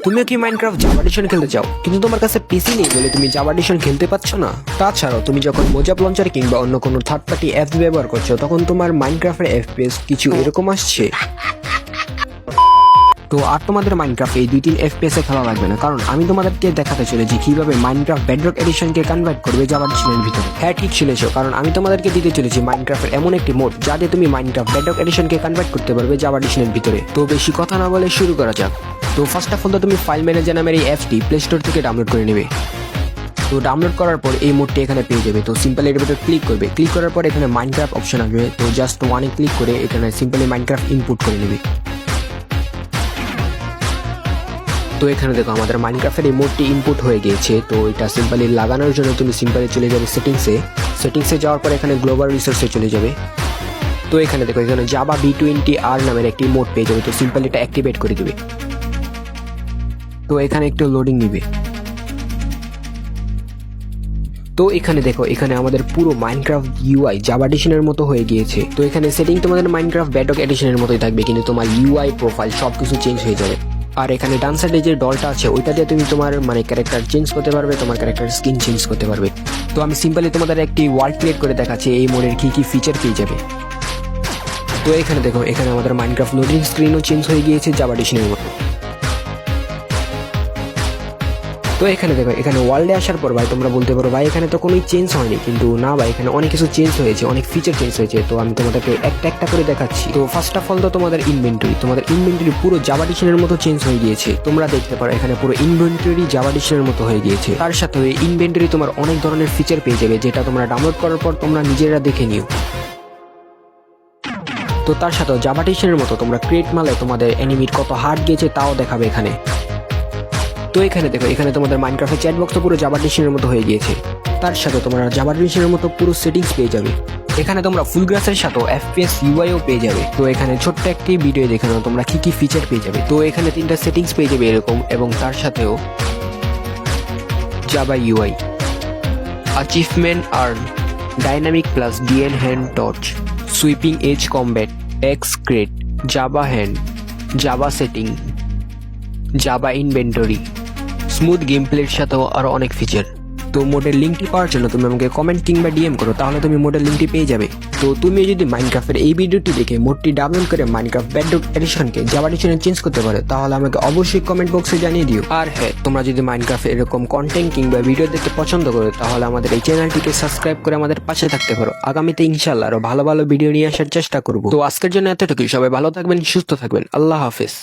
তুমিও কি Minecraft Java addition খেলতে চাও কিন্তু তোমার কাছে পিসি নেই বলে তুমি জাভা এডিশন খেলতে পারছো না? তাছাড়াও তুমি যখন মোজাব লঞ্চার কিংবা অন্য কোনো থার্ড পার্টি অ্যাপস ব্যবহার করছো তখন তোমার মাইনক্রাফটের এফপিএস কিছু এরকম আসছে। তো আর তোমাদের মাইনক্রাফট এই 2-3 এফপিএস এ খেলা লাগবে না, কারণ আমি তোমাদেরকে দেখাতে চলেছি কিভাবে মাইনক্রাফট বেডরক এডিশনকে কনভার্ট করবে জাভা এডিশনের ভিতরে। হ্যাঁ, ঠিক শুনেছো, কারণ আমি তোমাদেরকে দিতে চলেছি মাইনক্রাফটের এমন একটি মোড যাতে তুমি মাইনক্রাফট বেডরক এডিশনকে কনভার্ট করতে পারবে জাভা এডিশনের ভিতরে। তো বেশি কথা না বলে শুরু করা যাক। তো ফার্স্ট অফ অল তো তুমি ফাইল ম্যানেজার নামের এই অ্যাপটি প্লে স্টোর থেকে ডাউনলোড করে নেবে। তো ডাউনলোড করার পর এই মোডটি এখানে পেয়ে যাবে। তো সিম্পল এর ভিতরে ক্লিক করবে, ক্লিক করার পর এখানে মাইনক্রাফট অপশন আসবে। তো জাস্ট ওয়ানে ক্লিক করে এখানে সিম্পলি মাইনক্রাফট ইনপুট করে নেবে। তো এখানে দেখো আমাদের মাইনক্রাফটের এই মোডটি ইনপুট হয়ে গিয়েছে। তো এটা সিম্পলি লাগানোর জন্য তুমি সিম্পলি চলে যাবে সেটিংসে যাওয়ার পর এখানে গ্লোবাল রিসোর্সে চলে যাবে। তো এখানে দেখো এখানে জাভা B20R নামের একটি মোড পেয়ে যাবে। তো সিম্পলি এটা অ্যাক্টিভেট করে দিবে। তো এখানে একটু লোডিং নিবে। তো এখানে দেখো এখানে আমাদের পুরো মাইনক্রাফট ইউআই জাভা এডিশনের মতো হয়ে গিয়েছে। তো এখানে সেটিং তোমাদের মাইনক্রাফট বেডরক এডিশনের মতোই থাকবে, কিন্তু তোমার ইউআই প্রোফাইল সবকিছু চেঞ্জ হয়ে যাবে। আর এখানে ডান সাইডে যে ডলটা আছে ওইটা দিয়ে তুমি তোমার ক্যারেক্টার চেঞ্জ করতে পারবে, তোমার ক্যারেক্টার স্কিন চেঞ্জ করতে পারবে। তো আমি সিম্পলি তোমাদের একটি ওয়ার্ল্ড ক্রিয়েট করে দেখাচ্ছি এই মোডের কি কি ফিচার পেয়ে যাবে। তো এখানে দেখো এখানে আমাদের মাইনক্রাফট লোডিং স্ক্রিনও চেঞ্জ হয়ে গিয়েছে জাভা এডিশনের মতো। তো এখানে দেখো এখানে ওয়ার্ল্ডে আসার পর ভাই তোমরা বলতে পারো ভাই এখানে তো কোনোই চেঞ্জ হয়নি, কিন্তু না ভাই এখানে অনেক কিছু চেঞ্জ হয়েছে, অনেক ফিচার চেঞ্জ হয়েছে। তো আমি তোমাদেরকে একটা একটা করে দেখাচ্ছি। তো ফার্স্ট অফ অল তো তোমাদের ইনভেন্টরি পুরো জাভা এডিশনের মতো চেঞ্জ হয়ে গিয়েছে। তোমরা দেখতে পারো এখানে পুরো ইনভেন্টরি জাভা এডিশনের মতো হয়ে গিয়েছে। তার সাথে ইনভেন্টরি তোমার অনেক ধরনের ফিচার পেয়ে যাবে, যেটা তোমরা ডাউনলোড করার পর তোমরা নিজেরা দেখে নিও। তো তার সাথে জাভা এডিশনের মতো তোমরা ক্রিয়েট মারলে তোমাদের এনিমির কত হার্ট গিয়েছে তাও দেখাবে এখানে। তো এখানে দেখো এখানে তোমাদের মাইনক্রাফটের চ্যাট বক্স তো পুরো জাভা এডিশনের মতো হয়ে গিয়েছে। তার সাথে তোমরা জাভা এডিশনের মতো পুরো সেটিংস পেয়ে যাবে। এখানে তোমরা ফুল গ্রাসের সাথে এফপিএস ইউআইও পেয়ে যাবে। তো এখানে ছোট্ট একটি ভিডিও দেখে নাও তোমরা কি কি ফিচার পেয়ে যাবে। তো এখানে 3টা সেটিংস পেয়ে যাবে এরকম, এবং তার সাথেও Java UI, achievement earn, dynamic plus DN hand touch, sweeping edge combat, X crate, Java hand, Java setting, Java inventory, smooth game প্লের সাথেও আরো অনেক ফিচার। তো মোডের লিঙ্কটি পাওয়ার জন্য তুমি আমাকে কমেন্ট কিংবা ডিএম করো, তাহলে তুমি মোডের লিঙ্কটি পেয়ে যাবে। তো তুমি যদি মাইনক্রাফটের এই ভিডিওটি দেখে মোডটি ডাউনলোড করে মাইনক্রাফট বেডরক এডিশনকে জাভা এডিশনে চেঞ্জ করতে পারো, তাহলে আমাকে অবশ্যই কমেন্ট বক্সে জানিয়ে দিও। আর হ্যাঁ, তোমরা যদি মাইনক্রাফট এরকম কন্টেন্ট কিংবা ভিডিও দেখতে পছন্দ করো তাহলে আমাদের এই চ্যানেলটিকে সাবস্ক্রাইব করে আমাদের পাশে থাকতে পারো। আগামীতে ইনশাআল্লাহ আরো ভালো ভালো ভিডিও নিয়ে আসার চেষ্টা করব। তো আজকের জন্য এতটুকুই। সবাই ভালো থাকবেন, সুস্থ থাকবেন। আল্লাহ হাফেজ।